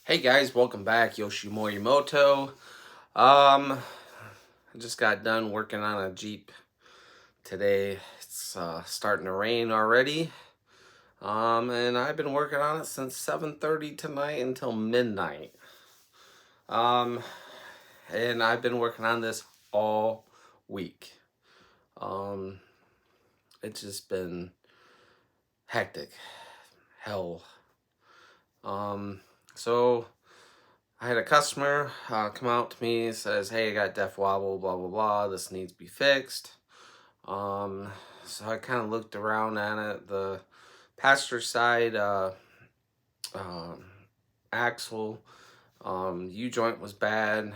Hey guys, welcome back. Yoshi Morimoto. I just got done working on a Jeep today. It's starting to rain already. And I've been working on it since 7:30 tonight until midnight. Um, and I've been working on this all week. Um, it's just been hectic. Hell. Um, so I had a customer come out to me and says, "Hey, I got def wobble, blah blah blah. This needs to be fixed." Um, so I kind of looked around at it. The passenger side um, axle U joint was bad.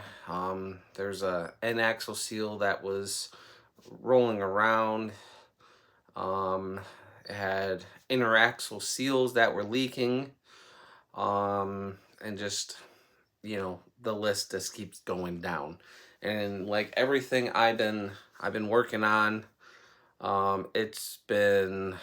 There's a N axle seal that was rolling around. It had inner axle seals that were leaking. And just the list just keeps going down, and like everything I've been working on, it's been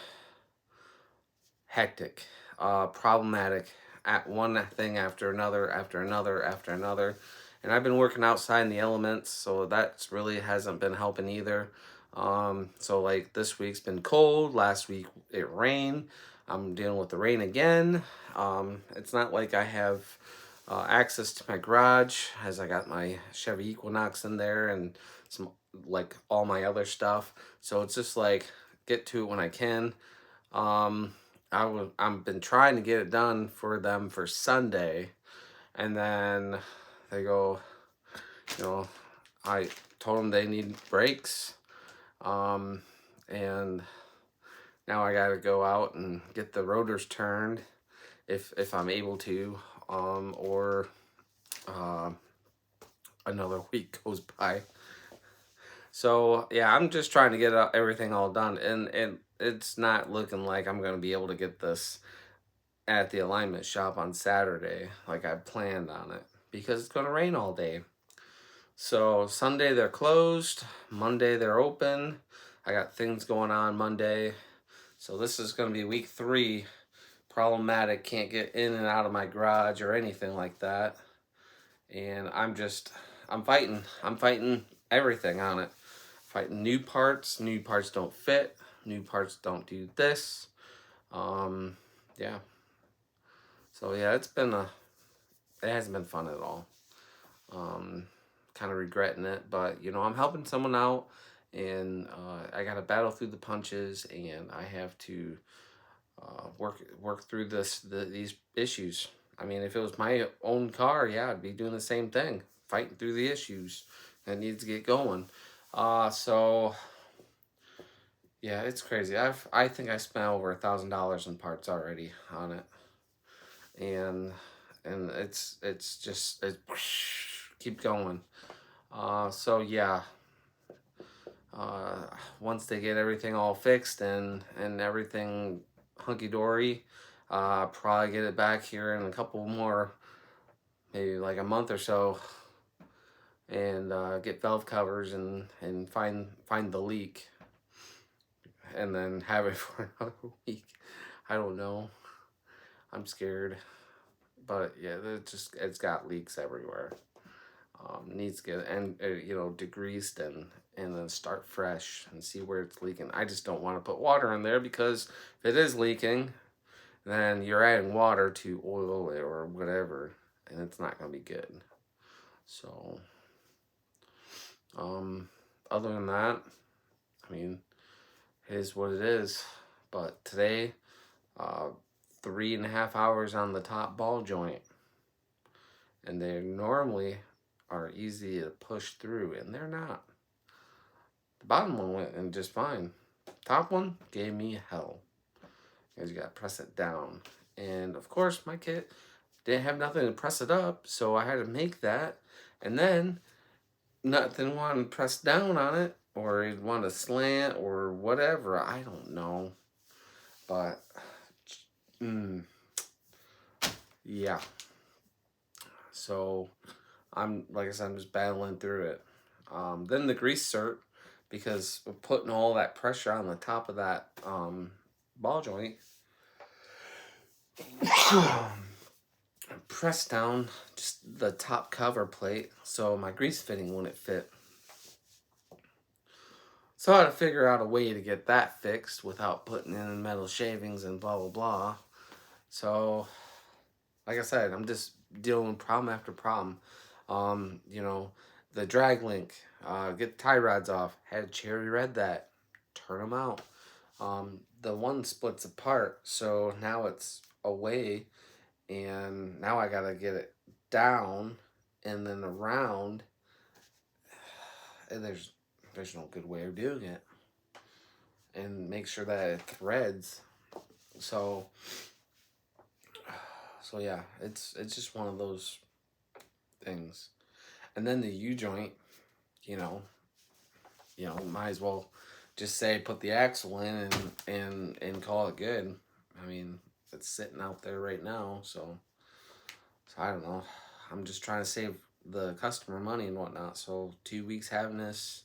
hectic, problematic, at one thing after another after another after another. And I've been working outside in the elements, so that's really hasn't been helping either. So like this week's been cold, last week it rained. I'm dealing with the rain again. It's not like I have access to my garage, as I got my Chevy Equinox in there and some like all my other stuff. So it's just like get to it when I can. Um, I've been trying to get it done for them for Sunday, and then they go, you know, I told them they need brakes, um, and now I gotta go out and get the rotors turned if I'm able to, or uh, another week goes by. So yeah, I'm just trying to get everything all done, and it's not looking like I'm gonna be able to get this at the alignment shop on Saturday like I planned on it, because it's gonna rain all day. So Sunday they're closed, Monday they're open. I got things going on Monday. So this is gonna be week 3. Problematic, can't get in and out of my garage or anything like that. And I'm fighting. I'm fighting everything on it. Fighting new parts. New parts don't fit. New parts don't do this. Yeah. So yeah, it hasn't been fun at all. Um, Kind of regretting it, but I'm helping someone out, and I got to battle through the punches, and I have to work through these issues. I mean, if it was my own car, yeah, I'd be doing the same thing, fighting through the issues that needs to get going. So yeah, it's crazy. I think I spent over $1,000 in parts already on it, and it's just keep going. So yeah, uh, once they get everything all fixed and everything hunky dory, probably get it back here in a couple more, maybe like a month or so, and get valve covers and find the leak, and then have it for another week. I don't know. I'm scared, but yeah, it's got leaks everywhere. Needs to get and degreased and then start fresh and see where it's leaking. I just don't want to put water in there, because if it is leaking, then you're adding water to oil or whatever, and it's not going to be good. So, um, other than that, I mean, it is what it is. But today, uh, 3.5 hours on the top ball joint, and they normally are easy to push through, and they're not. The bottom one went in just fine. Top one gave me hell, because you got to press it down. And of course, my kit didn't have nothing to press it up, so I had to make that. And then nothing wanted to press down on it, or it wanted to slant, or whatever. I don't know. But, yeah. So, like I said, I'm just battling through it. Then the grease cert, because we're putting all that pressure on the top of that ball joint, press down just the top cover plate, so my grease fitting wouldn't fit. So I had to figure out a way to get that fixed without putting in metal shavings and blah blah blah. So, like I said, I'm just dealing with problem after problem. You know, the drag link, get the tie rods off. Had cherry red that, turn them out. The one splits apart, so now it's away, and now I gotta get it down and then around, and there's no good way of doing it, and make sure that it threads. So yeah, it's just one of those things. And then the U joint, you know, might as well just say put the axle in and call it good. I mean, it's sitting out there right now, so I don't know. I'm just trying to save the customer money and whatnot. So 2 weeks having this,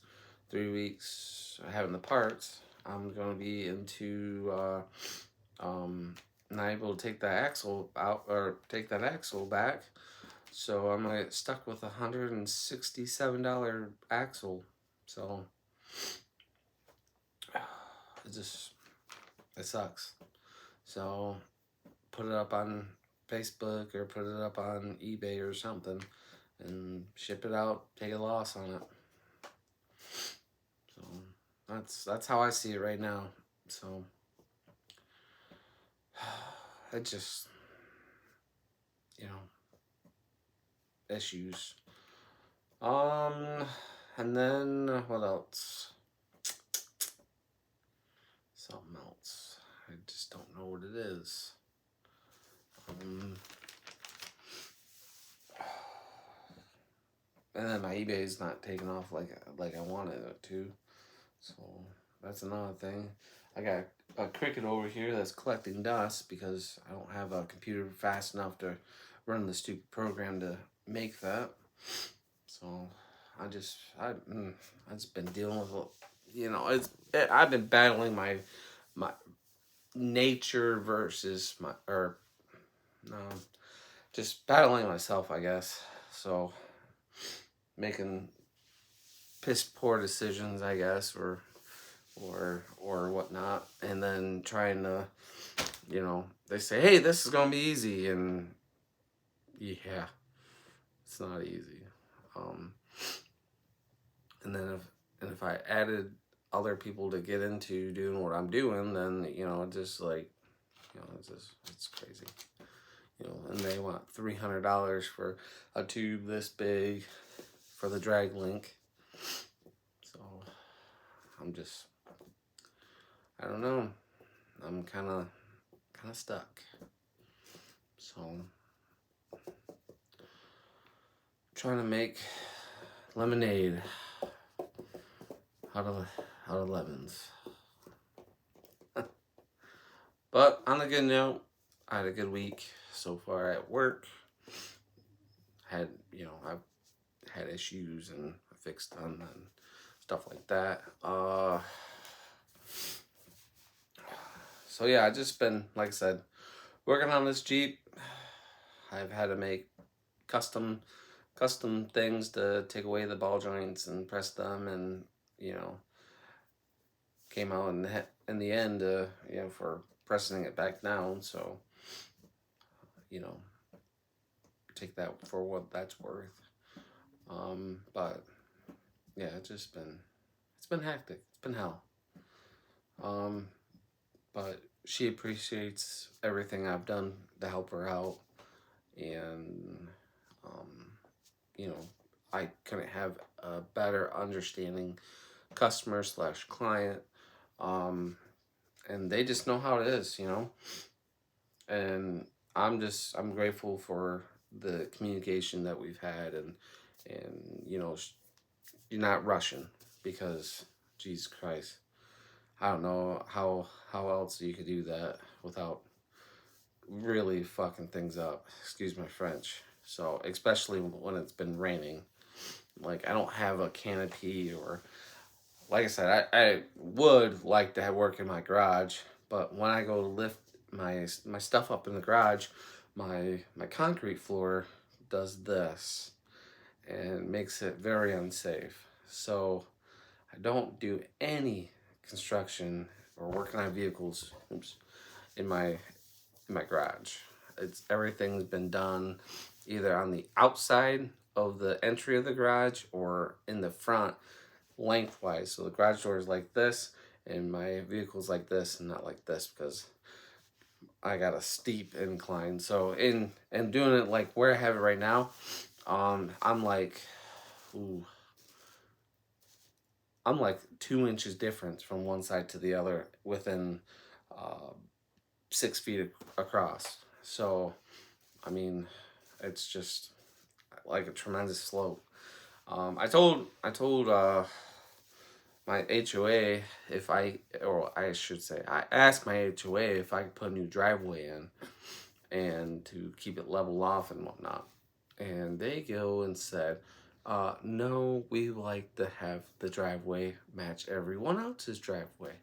3 weeks having the parts, I'm gonna be into not able to take that axle out or take that axle back. So I'm gonna get stuck with $167 axle. So it sucks. So put it up on Facebook or put it up on eBay or something and ship it out, take a loss on it. So that's how I see it right now. So it just, you know, issues. And then what else? Something else. I just don't know what it is. And then my eBay is not taking off like I wanted it to. So that's another thing. I got a Cricut over here that's collecting dust because I don't have a computer fast enough to run the stupid program to make that. So I just been dealing with, you know, I've been battling my nature versus my, or no, just battling myself, I guess. So making piss poor decisions, I guess, or whatnot, and then trying to, you know, they say, hey, this is gonna be easy, and yeah, it's not easy. And then if I added other people to get into doing what I'm doing, then, you know, just like, you know, it's crazy. You know, and they want $300 for a tube this big for the drag link. So I don't know. I'm kind of stuck. So trying to make lemonade out of lemons. But on a good note, I had a good week so far at work. I've had issues and I fixed them and stuff like that. So yeah, I just been, like I said, working on this Jeep. I've had to make custom things to take away the ball joints and press them, and you know, came out in the end, you know, for pressing it back down. So, you know, take that for what that's worth. But yeah, it's been hectic. It's been hell. But she appreciates everything I've done to help her out, and you know, I couldn't have a better understanding customer slash client, and they just know how it is, you know, and I'm grateful for the communication that we've had, and you know, you're not rushing because Jesus Christ, I don't know how else you could do that without really fucking things up. Excuse my French. So especially when it's been raining, like I don't have a canopy, or like I said, I would like to have work in my garage, but when I go to lift my stuff up in the garage, my concrete floor does this and makes it very unsafe. So I don't do any construction or working on vehicles, in my garage. It's everything's been done either on the outside of the entry of the garage or in the front lengthwise. So the garage door is like this and my vehicle's like this and not like this because I got a steep incline. So in and doing it like where I have it right now, I'm like, ooh, I'm like 2 inches difference from one side to the other within uh, 6 feet across. So, I mean, it's just like a tremendous slope. I told my HOA if or I should say, I asked my HOA if I could put a new driveway in and to keep it level off and whatnot. And they go and said, no, we like to have the driveway match everyone else's driveway.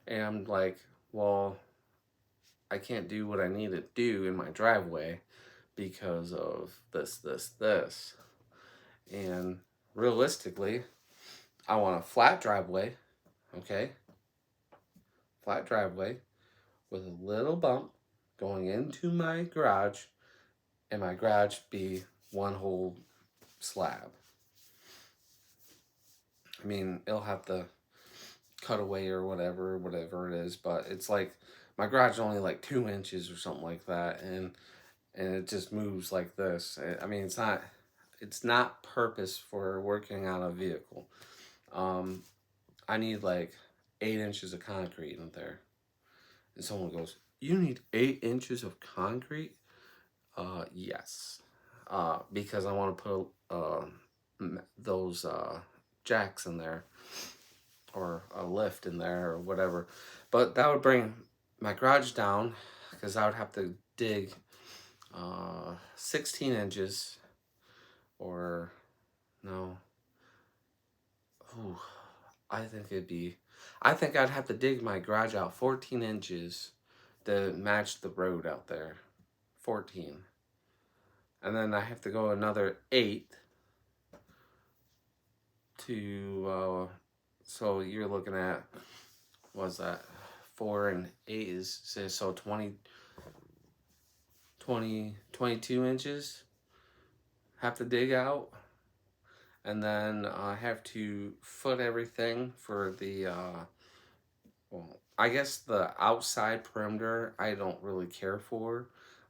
And I'm like, well, I can't do what I need to do in my driveway because of this. And realistically, I want a flat driveway, okay? Flat driveway with a little bump going into my garage, and my garage be one whole slab. I mean, it'll have to cut away or whatever it is, but it's like my garage is only like 2 inches or something like that, and it just moves like this. I mean, it's not purpose for working on a vehicle. Um, I need like 8 inches of concrete in there, and someone goes, "You need 8 inches of concrete?" Yes, because I want to put those jacks in there or a lift in there or whatever. But that would bring my garage down because I would have to dig 16 inches or no. Ooh, I think I'd have to dig my garage out 14 inches to match the road out there. 14. And then I have to go another 8 to, so you're looking at, what's that? 4 and 8 is, so 22 inches have to dig out. And then I have to foot everything for the, well, I guess the outside perimeter I don't really care for.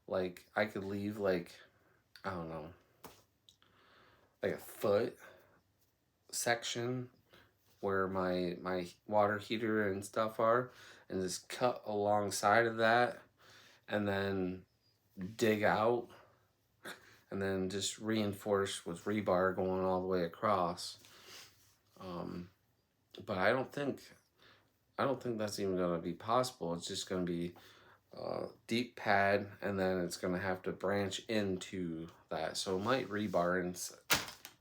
Like, I could leave, like, I don't know, like a foot section where my water heater and stuff are, and just cut alongside of that, and then dig out, and then just reinforce with rebar going all the way across. But I don't think that's even gonna be possible. It's just gonna be deep pad, and then it's gonna have to branch into that. So it might rebar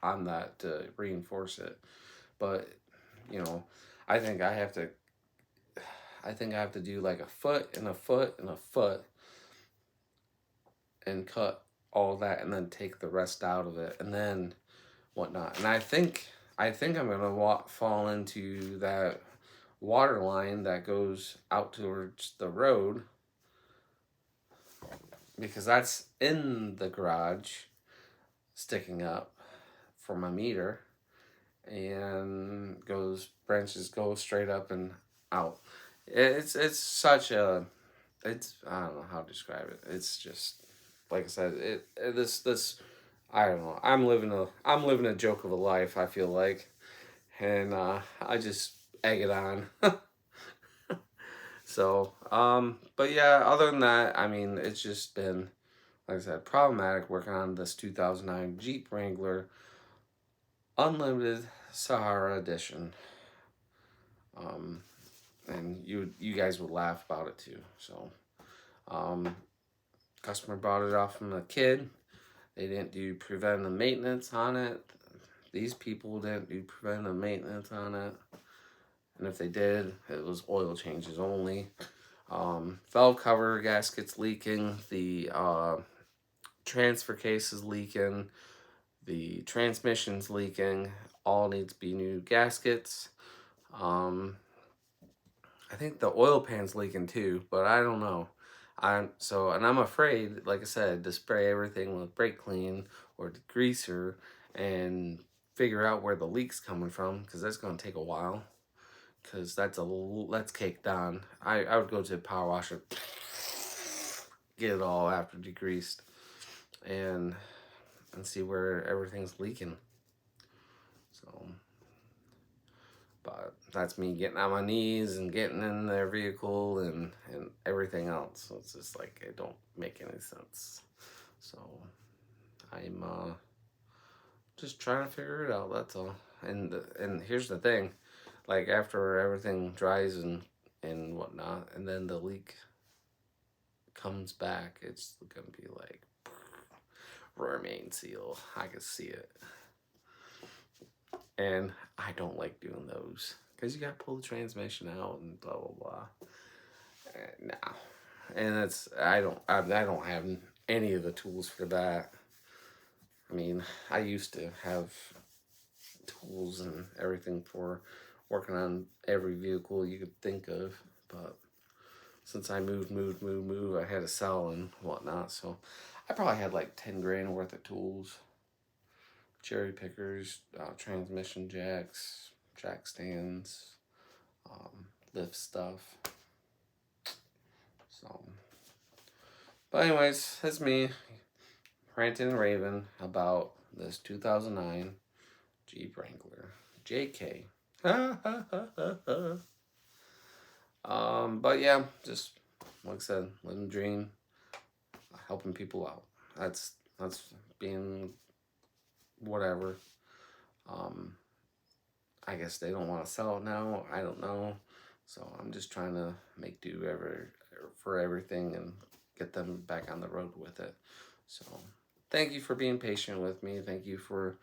on that to reinforce it, but you know, I think I have to. I think I have to do like a foot and a foot and a foot, and cut all that, and then take the rest out of it, and then whatnot. And I think I'm gonna fall into that water line that goes out towards the road, because that's in the garage sticking up for my meter, and go straight up and out. It's such a, I don't know how to describe it. It's just like I said, this I don't know. I'm living a joke of a life, I feel like, and I just egg it on. So, but yeah, other than that, I mean, it's just been, like I said, problematic working on this 2009 Jeep Wrangler Unlimited Sahara Edition. And you guys would laugh about it too. So, customer bought it off from a kid. They didn't do preventive maintenance on it. These people didn't do preventive maintenance on it. And if they did, it was oil changes only. Valve cover gasket's leaking. The transfer case is leaking. The transmission's leaking. All needs to be new gaskets. I think the oil pan's leaking too, but I don't know. And I'm afraid, like I said, to spray everything with brake clean or degreaser and figure out where the leak's coming from, because that's going to take a while. Because that's caked on. I would go to the power washer, get it all after degreased, and see where everything's leaking. So, but that's me getting on my knees and getting in their vehicle and everything else. So it's just like it don't make any sense. So I'm just trying to figure it out. That's all. And here's the thing, like after everything dries and whatnot, and then the leak comes back, it's gonna be like remain seal. I can see it. And I don't like doing those because you got to pull the transmission out and blah blah blah. No, and I don't have any of the tools for that. I mean, I used to have tools and everything for working on every vehicle you could think of, but since I moved, I had to sell and whatnot. So I probably had like 10 grand worth of tools. Cherry pickers, transmission jacks, jack stands, lift stuff. So, but anyways, that's me ranting and raving about this 2009 Jeep Wrangler JK. But yeah, just like I said, living the dream, helping people out. That's being whatever. I guess they don't want to sell it now. I don't know. So I'm just trying to make do for everything and get them back on the road with it. So thank you for being patient with me. Thank you for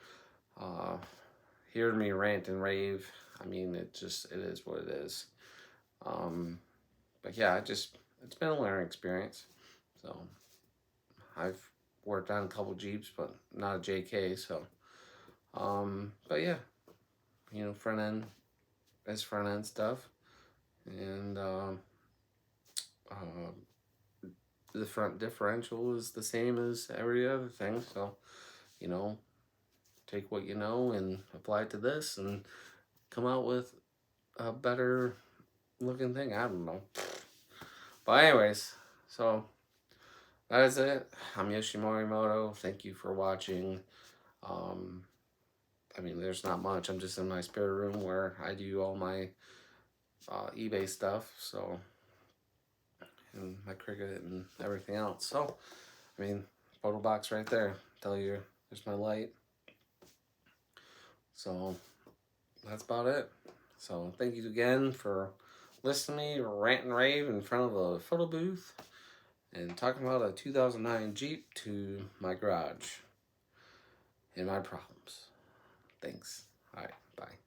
hearing me rant and rave. I mean, it is what it is. But yeah, it's been a learning experience. So I've worked on a couple Jeeps, but not a JK. So, but yeah, front end is front end stuff, and the front differential is the same as every other thing. So, take what you know and apply it to this, and come out with a better looking thing. I don't know, but anyways, so that is it. I'm Yoshi Morimoto. Thank you for watching. I mean, there's not much. I'm just in my spare room where I do all my eBay stuff, so, and my Cricut and everything else. So, I mean, photo box right there. Tell you, there's my light. So, that's about it. So, thank you again for listening to me rant and rave in front of a photo booth and talking about a 2009 Jeep to my garage and my problems. Thanks. All right, bye.